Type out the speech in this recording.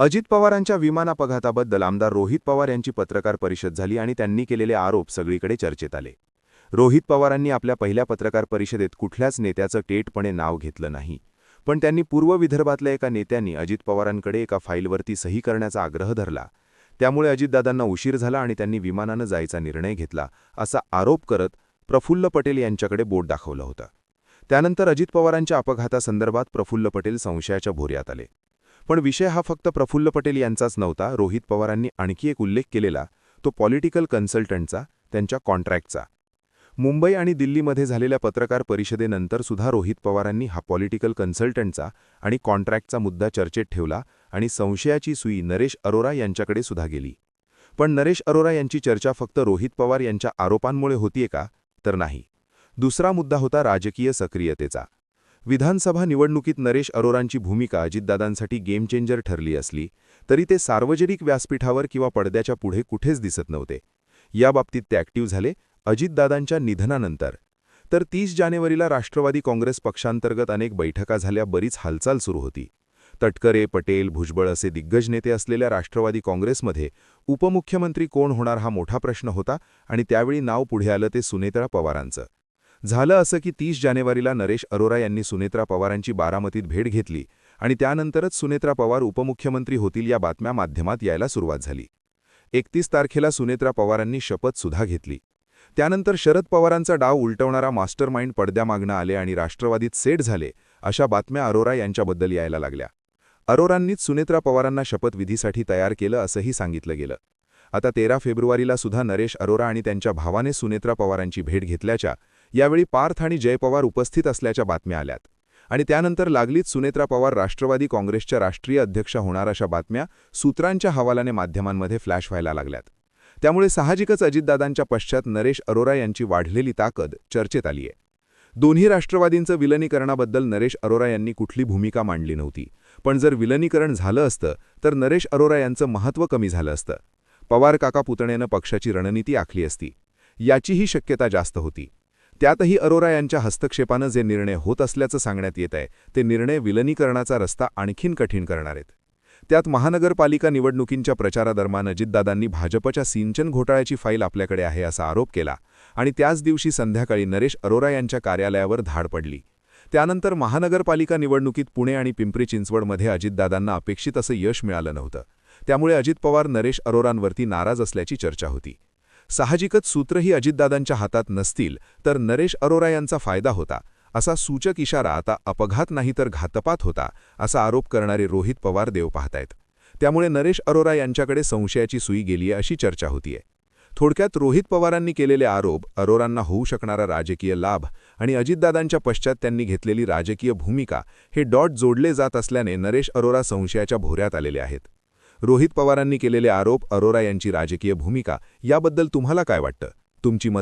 अजित पवारांच्या विमान अपघाताबद्दल आमदार रोहित पवार यांची पत्रकार परिषद झाली आणि त्यांनी केलेले आरोप सगळीकडे चर्चेत आले. रोहित पवारांनी आपल्या पहिल्या पत्रकार परिषदेत कुठल्याच नेत्याचं थेटपणे नाव घेतलं नाही, पण त्यांनी पूर्व विदर्भातल्या एका नेत्यांनी अजित पवारांकडे एका फाईलवरती सही करण्याचा आग्रह धरला. त्यामुळे अजितदादांना उशीर झाला आणि त्यांनी विमानानं जायचा निर्णय घेतला असा आरोप करत प्रफुल्ल पटेल यांच्याकडे बोट दाखवलं होतं. त्यानंतर अजित पवारांच्या अपघातासंदर्भात प्रफुल्ल पटेल संशयाच्या भोर्यात आले. पण विषय हा फक्त प्रफुल्ल पटेल यांचाच नव्हता. रोहित पवारांनी आणखी एक उल्लेख केलेला तो पॉलिटिकल कन्सल्टंटचा, त्यांच्या कॉन्ट्रॅक्टचा. मुंबई आणि दिल्लीमध्ये झालेल्या पत्रकार परिषदेनंतर सुद्धा रोहित पवारांनी हा पॉलिटिकल कन्सल्टंटचा आणि कॉन्ट्रॅक्टचा मुद्दा चर्चेत ठेवला आणि संशयाची सुई नरेश अरोरा यांच्याकडे सुद्धा गेली. पण नरेश अरोरा यांची चर्चा फक्त रोहित पवार यांच्या आरोपांमुळे होतीये का? तर नाही. दुसरा मुद्दा होता राजकीय सक्रियतेचा. विधानसभा निवडणुकीत नरेश अरोरांची भूमिका अजितदादांसाठी गेम चेंजर ठरली असली तरी ते सार्वजनिक व्यासपीठावर किंवा पडद्याच्या पुढे कुठेच दिसत नव्हते. याबाबतीत ते ॲक्टिव्ह झाले अजितदादांच्या निधनानंतर. तर 30 जानेवारीला राष्ट्रवादी काँग्रेस पक्षांतर्गत अनेक बैठका झाल्या, बरीच हालचाल सुरू होती. तटकरे, पटेल, भुजबळ असे दिग्गज नेते असलेल्या राष्ट्रवादी काँग्रेसमध्ये उपमुख्यमंत्री कोण होणार हा मोठा प्रश्न होता आणि त्यावेळी नाव पुढे आलं ते सुनेत्रा पवारांचं. झालं असं की 30 जानेवारीला नरेश अरोरा यांनी सुनेत्रा पवारांची बारामतीत भेट घेतली आणि त्यानंतरच सुनेत्रा पवार उपमुख्यमंत्री होतील या बातम्या माध्यमात यायला सुरुवात झाली. 31 तारखेला सुनेत्रा पवारांनी शपथसुद्धा घेतली. त्यानंतर शरद पवारांचा डाव उलटवणारा मास्टरमाइंड पडद्यामागणं आले आणि राष्ट्रवादीत सेट झाले अशा बातम्या अरोरा यांच्याबद्दल यायला लागल्या. अरोरांनीच सुनेत्रा पवारांना शपथविधीसाठी तयार केलं असंही सांगितलं गेलं. आता 13 फेब्रुवारीला सुद्धा नरेश अरोरा आणि त्यांच्या भावाने सुनेत्रा पवारांची भेट घेतल्याच्या, यावेळी पार्थ आणि जय पवार उपस्थित असल्याच्या बातम्या आल्यात आणि त्यानंतर लागलीच सुनेत्रा पवार राष्ट्रवादी काँग्रेसच्या राष्ट्रीय अध्यक्ष होणार अशा बातम्या सूत्रांच्या हवालाने माध्यमांमध्ये फ्लॅश व्हायला लागल्यात. त्यामुळे साहजिकच अजितदादांच्या पश्चात नरेश अरोरा यांची वाढलेली ताकद चर्चेत आली आहे. दोन्ही राष्ट्रवादींचं विलनीकरणाबद्दल नरेश अरोरा यांनी कुठली भूमिका मांडली नव्हती, पण जर विलनीकरण झालं असतं तर नरेश अरोरा यांचं महत्त्व कमी झालं असतं. पवार काका पुतणेनं पक्षाची रणनीती आखली असती, याचीही शक्यता जास्त होती. त्यातही अरोरा यांच्या हस्तक्षेपानं जे निर्णय होत असल्याचं सांगण्यात येत आहे ते निर्णय विलनीकरणाचा रस्ता आणखीन कठीण करणार आहेत. त्यात महानगरपालिका निवडणुकींच्या प्रचारादरम्यान अजितदादांनी भाजपच्या सिंचन घोटाळ्याची फाईल आपल्याकडे आहे असा आरोप केला आणि त्याच दिवशी संध्याकाळी नरेश अरोरा यांच्या कार्यालयावर धाड पडली. त्यानंतर महानगरपालिका निवडणुकीत पुणे आणि पिंपरी चिंचवडमध्ये अजितदादांना अपेक्षित असं यश मिळालं नव्हतं. त्यामुळे अजित पवार नरेश अरोरांवरती नाराज असल्याची चर्चा होती. साहजिकच सूत्रही अजितदादांच्या हातात नसतील तर नरेश अरोरा यांचा फायदा होता असा सूचक इशारा आता अपघात नाही तर घातपात होता असा आरोप करणारे रोहित पवार देव पाहतायत. त्यामुळे नरेश अरोरा यांच्याकडे संशयाची सुई गेलीये अशी चर्चा होतीये. थोडक्यात रोहित पवारांनी केलेले आरोप, अरोरांना होऊ शकणारा राजकीय लाभ आणि अजितदादांच्या पश्चात त्यांनी घेतलेली राजकीय भूमिका हे डॉट जोडले जात असल्याने नरेश अरोरा संशयाच्या भोर्यात आलेले आहेत. रोहित पवारांनी केलेले आरोप, अरोरा यांची राजकीय भूमिका याबद्दल तुम्हाला काय वाटतं? तुमची मतं